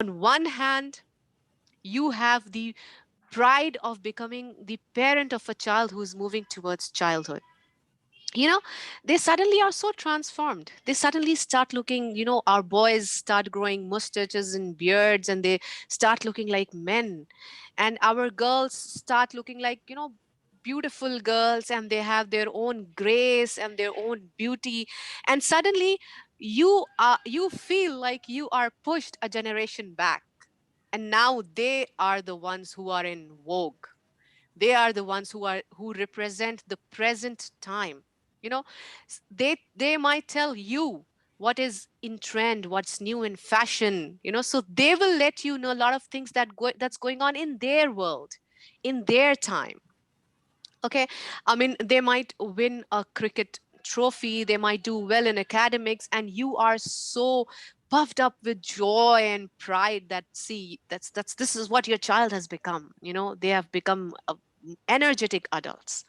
On one hand, you have the pride of becoming the parent of a child who is moving towards childhood. You know, they suddenly are so transformed. They suddenly start looking, our boys start growing mustaches and beards, and they start looking like men. And our girls start looking like, beautiful girls, and they have their own grace and their own beauty. And suddenly you feel like you are pushed a generation back, and now they are the ones who are in vogue. They are the ones who represent the present time. you know they might tell you what is in trend, what's new in fashion. So they will let you know a lot of things that's going on in their world, in their time. Okay. I mean, they might win a cricket trophy, they might do well in academics, and you are so puffed up with joy and pride that, see, that's this is what your child has become. They have become energetic adults.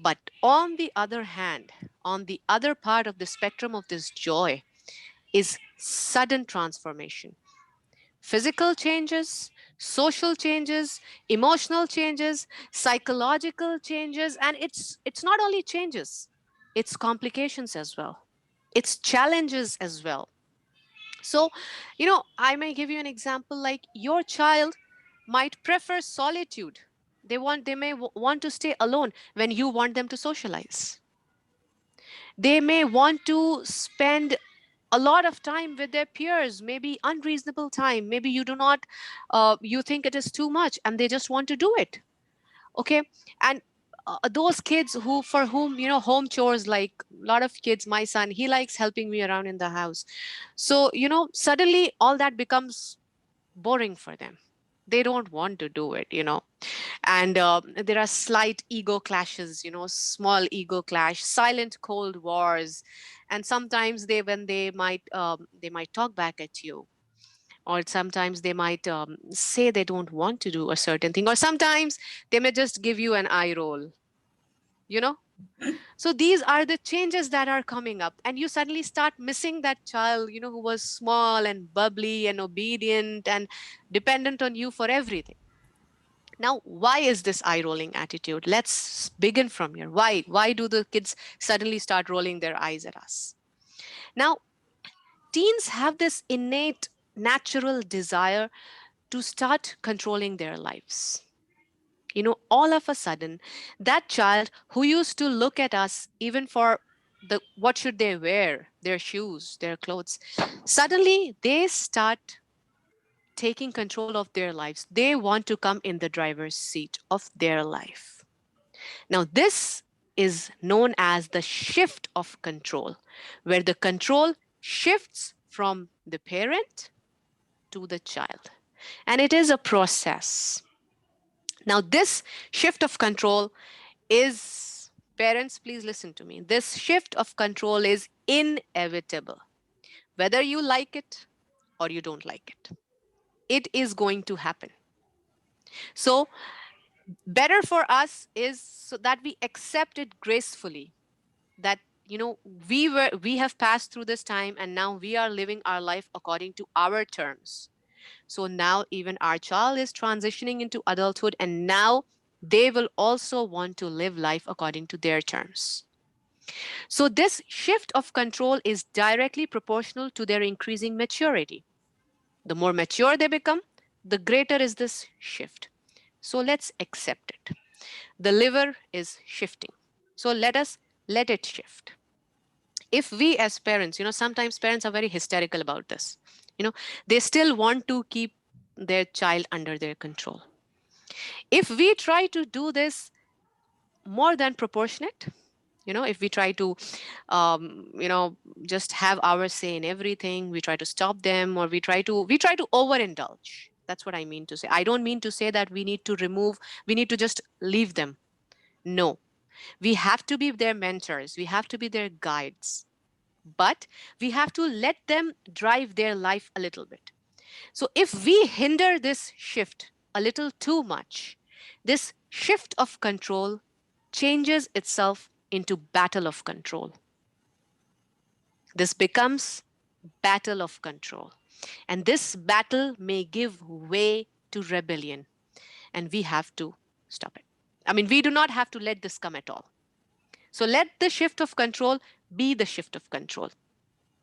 But on the other hand, on the other part of the spectrum of this joy is sudden transformation. Physical changes, social changes, emotional changes, psychological changes, and it's not only changes, it's complications as well. It's challenges as well. So, I may give you an example, like your child might prefer solitude. They may want to stay alone when you want them to socialize. They may want to spend a lot of time with their peers, maybe unreasonable time. Maybe you do not, you think it is too much, and they just want to do it. Okay. And those kids for whom, home chores, like a lot of kids, my son, he likes helping me around in the house. So, suddenly all that becomes boring for them. They don't want to do it. And there are slight ego clashes, small ego clash, silent cold wars. And sometimes they might talk back at you, or sometimes they might say they don't want to do a certain thing, or sometimes they may just give you an eye roll you know so these are the changes that are coming up, and you suddenly start missing that child, who was small and bubbly and obedient and dependent on you for everything. Now, why is this eye rolling attitude? Let's begin from here. Why do the kids suddenly start rolling their eyes at us? Now, teens have this innate natural desire to start controlling their lives. All of a sudden, that child who used to look at us even for the what should they wear, their shoes, their clothes, suddenly they start taking control of their lives. They want to come in the driver's seat of their life. Now, this is known as the shift of control, where the control shifts from the parent to the child. And it is a process. Now, this shift of control is, parents, please listen to me. This shift of control is inevitable, whether you like it or you don't like it. It is going to happen. So, better for us is so that we accept it gracefully, that we have passed through this time, and now we are living our life according to our terms. So now even our child is transitioning into adulthood, and now they will also want to live life according to their terms. So this shift of control is directly proportional to their increasing maturity. The more mature they become, the greater is this shift. So let's accept it. The liver is shifting. So let it shift. If we as parents, sometimes parents are very hysterical about this. They still want to keep their child under their control. If we try to do this more than proportionate, if we try to just have our say in everything, we try to stop them, or we try to overindulge. That's what I mean to say. I don't mean to say that we need to just leave them. No, we have to be their mentors, we have to be their guides, but we have to let them drive their life a little bit. So if we hinder this shift a little too much, this shift of control changes itself into battle of control. This becomes battle of control. And this battle may give way to rebellion, and we have to stop it. I mean, we do not have to let this come at all. So let the shift of control be the shift of control.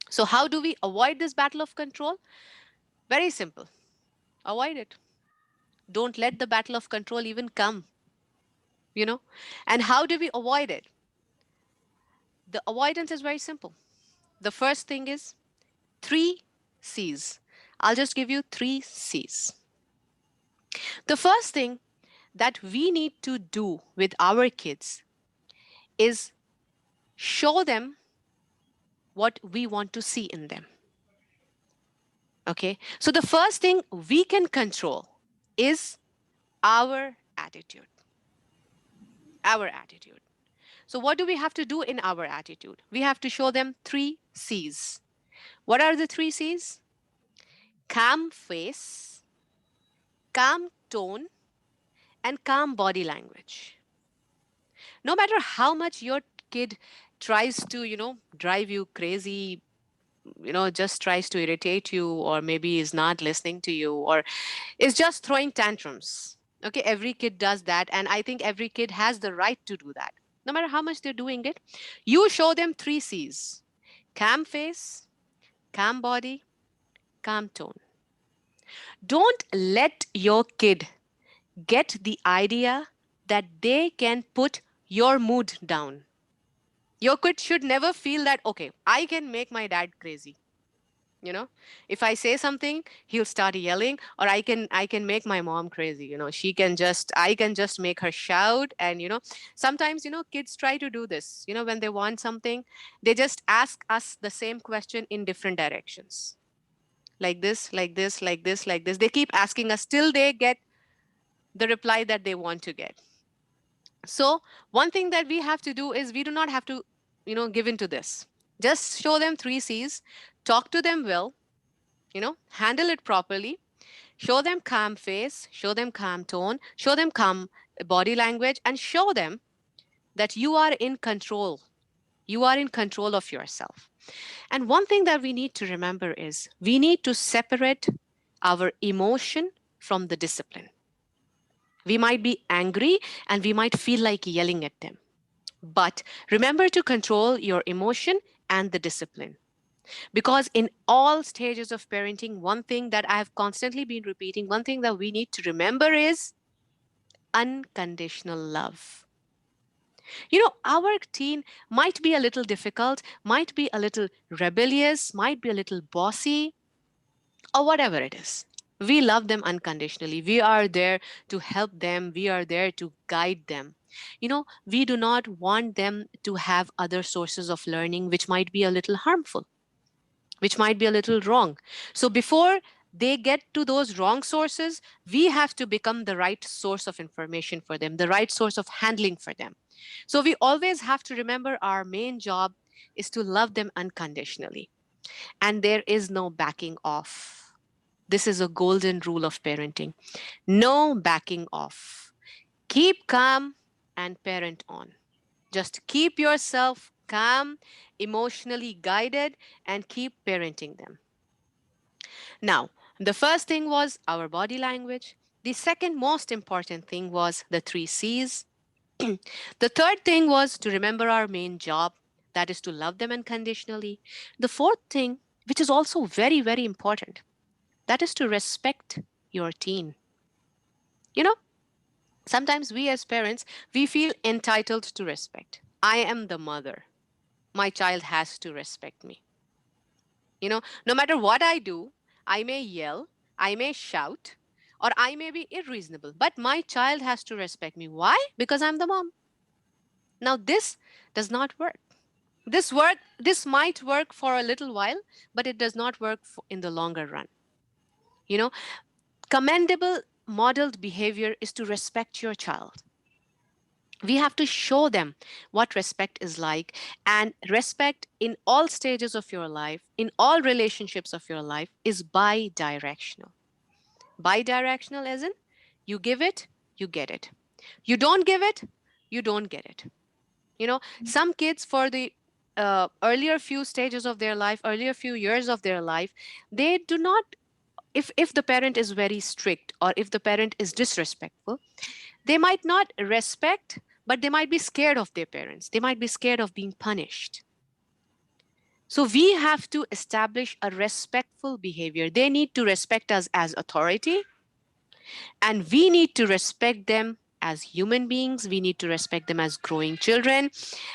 So, how do we avoid this battle of control? Very simple, avoid it. Don't let the battle of control even come, you know. And how do we avoid it? The avoidance is very simple. The first thing is three C's. I'll just give you three C's. The first thing that we need to do with our kids is show them what we want to see in them. Okay? So the first thing we can control is our attitude. Our attitude. So, what do we have to do in our attitude? We have to show them three C's. What are the three C's? Calm face, calm tone, and calm body language. No matter how much your kid tries to, drive you crazy, just tries to irritate you, or maybe is not listening to you, or is just throwing tantrums. Okay, every kid does that, and I think every kid has the right to do that. No matter how much they're doing it, you show them three C's: calm face, calm body, calm tone. Don't let your kid get the idea that they can put your mood down. Your kid should never feel that, okay, I can make my dad crazy. If I say something, he'll start yelling, or I can make my mom crazy. I can just make her shout. And sometimes kids try to do this. When they want something, they just ask us the same question in different directions, like this, like this, like this, like this. They keep asking us till they get the reply that they want to get. So one thing that we have to do is we do not have to give into this. Just show them three C's, talk to them well, handle it properly, show them calm face, show them calm tone, show them calm body language, and show them that you are in control. You are in control of yourself. And one thing that we need to remember is we need to separate our emotion from the discipline. We might be angry and we might feel like yelling at them. But remember to control your emotion and the discipline. Because in all stages of parenting, one thing that I have constantly been repeating, one thing that we need to remember is unconditional love. Our teen might be a little difficult, might be a little rebellious, might be a little bossy, or whatever it is. We love them unconditionally. We are there to help them. We are there to guide them. We do not want them to have other sources of learning which might be a little harmful, which might be a little wrong. So before they get to those wrong sources, we have to become the right source of information for them, the right source of handling for them. So we always have to remember our main job is to love them unconditionally. And there is no backing off. This is a golden rule of parenting. No backing off. Keep calm and parent on. Just keep yourself calm, emotionally guided, and keep parenting them. Now, the first thing was our body language. The second most important thing was the three C's. The third thing was to remember our main job, that is to love them unconditionally. The fourth thing, which is also very, very important, that is to respect your teen. You know, Sometimes we as parents, we feel entitled to respect. I am the mother. My child has to respect me. No matter what I do, I may yell, I may shout, or I may be irreasonable, but my child has to respect me. Why? Because I'm the mom. Now, this does not work. This might work for a little while, but it does not work in the longer run. You know, Commendable modeled behavior is to respect your child. We have to show them what respect is like, and respect in all stages of your life, in all relationships of your life, is bi-directional. Bi-directional as in you give it, you get it. You don't give it, you don't get it. Some kids, for the earlier few stages of their life, earlier few years of their life, they do not, if the parent is very strict or if the parent is disrespectful, they might not respect, but they might be scared of their parents. They might be scared of being punished. So we have to establish a respectful behavior. They need to respect us as authority, and we need to respect them as human beings. We need to respect them as growing children.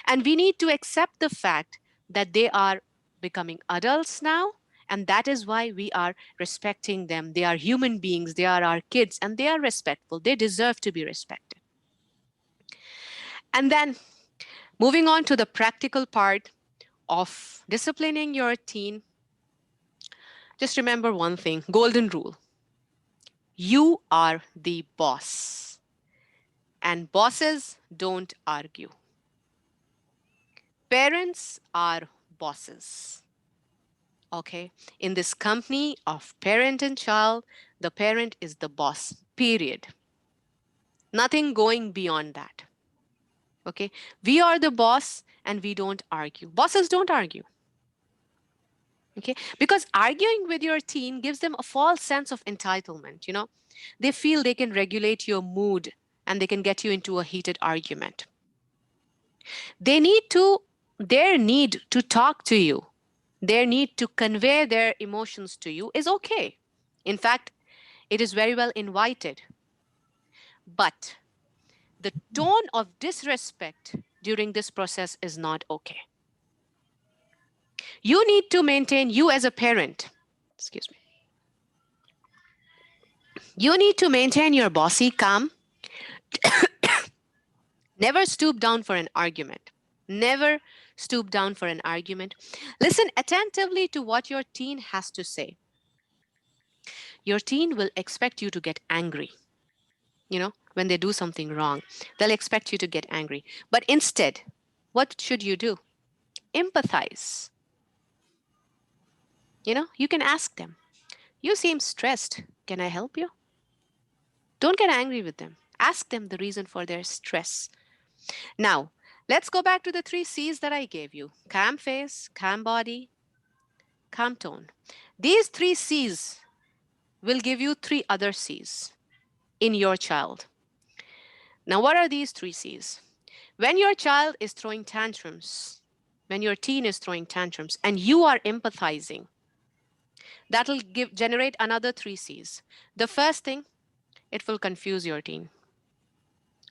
And we need to accept the fact that they are becoming adults now. And that is why we are respecting them. They are human beings, they are our kids, and they are respectful. They deserve to be respected. And then moving on to the practical part of disciplining your teen, just remember one thing: golden rule. You are the boss, and bosses don't argue. Parents are bosses. Okay? In this company of parent and child, the parent is the boss, period. Nothing going beyond that. Okay? We are the boss and we don't argue. Bosses don't argue. Okay? Because arguing with your teen gives them a false sense of entitlement, you know? They feel they can regulate your mood and they can get you into a heated argument. They need to, their need to talk to you, their need to convey their emotions to you is okay. In fact, it is very well invited. But the tone of disrespect during this process is not okay. You need to maintain, you as a parent, excuse me, you need to maintain your bossy calm. Never stoop down for an argument. Never stoop down for an argument. Listen attentively to what your teen has to say. Your teen will expect you to get angry. You know, when they do something wrong, they'll expect you to get angry. But instead, what should you do? Empathize. You know, you can ask them, you seem stressed. Can I help you? Don't get angry with them. Ask them the reason for their stress. Now, let's go back to the 3 C's that I gave you: calm face, calm body, calm tone. These 3 C's will give you 3 other C's in your child. Now, what are these 3 C's? When your child is throwing tantrums, when your teen is throwing tantrums, and you are empathizing, that'll generate another 3 C's. The first thing, it will confuse your teen.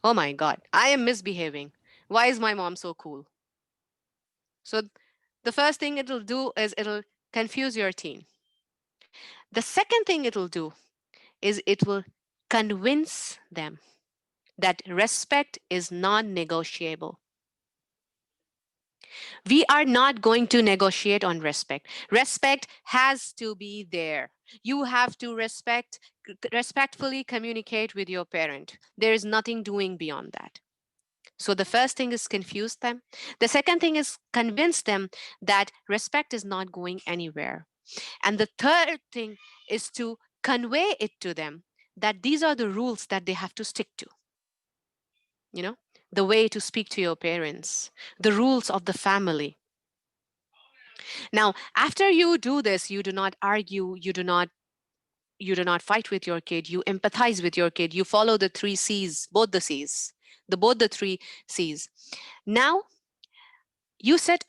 Oh my God, I am misbehaving. Why is my mom so cool? So the first thing it'll do is it'll confuse your teen. The second thing it'll do is it will convince them that respect is non-negotiable. We are not going to negotiate on respect. Respect has to be there. You have to respectfully communicate with your parent. There is nothing doing beyond that. So the first thing is confuse them. The second thing is convince them that respect is not going anywhere. And the third thing is to convey it to them that these are the rules that they have to stick to. You know, the way to speak to your parents, the rules of the family. Now, after you do this, you do not argue, you do not fight with your kid, you empathize with your kid, you follow the 3 C's, both the 3 C's. Now, you set a